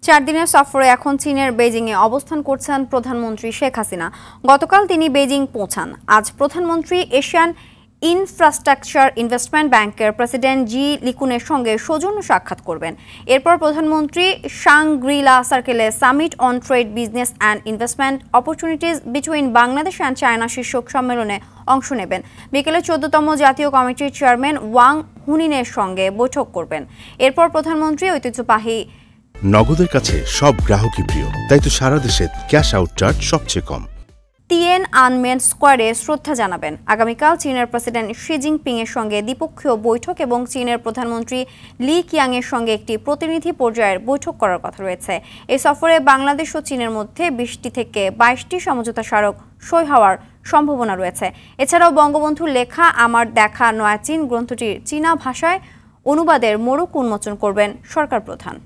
4 দিনের সফরে এখন চীনের বেজিংয়ে অবস্থান করছেন প্রধানমন্ত্রী শেখ হাসিনা। গতকাল তিনি বেজিং পৌঁছান। আজ প্রধানমন্ত্রী এশিয়ান ইনফ্রাস্ট্রাকচার ইনভেস্টমেন্ট ব্যাংকের প্রেসিডেন্ট জি লিকুনের সঙ্গে সৌজন্য সাক্ষাৎ করবেন। এরপর প্রধানমন্ত্রী শাংগ্রিলা সার্কেলে summit on trade, business and investment opportunities between Bangladesh and China শীর্ষক সম্মেলনে অংশ নেবেন। বিকেলে 14তম জাতীয় কমিটির চেয়ারম্যান ওয়াং হুনিনের সঙ্গে বৈঠক করবেন। এরপর প্রধানমন্ত্রী ঐতিহ্যবাহী নগদের কাছে সব গ্রাহকই প্রিয়, তাই তো সারা দেশে ক্যাশ আউট চার্জ সবচেয়ে কম। তিয়ানআনমেন স্কোয়ারে শ্রদ্ধা জানাবেন। আগামীকাল চীনের প্রেসিডেন্ট শি জিনপিং এর সঙ্গে দ্বিপক্ষীয় বৈঠক এবং চীনের প্রধানমন্ত্রী লি কিয়াং এর সঙ্গে একটি প্রতিনিধি পর্যায়ের বৈঠক করার কথা রয়েছে। এই সফরে বাংলাদেশ ও চীনের মধ্যে 20টি থেকে 22টি সমঝোতা স্মারক সই হওয়ার সম্ভাবনা রয়েছে। এছাড়াও বঙ্গবন্ধুর লেখা আমার দেখা নয়া চীন গ্রন্থটির চীনা ভাষায় অনুবাদের মোড়ক উন্মোচন করবেন সরকার প্রধান।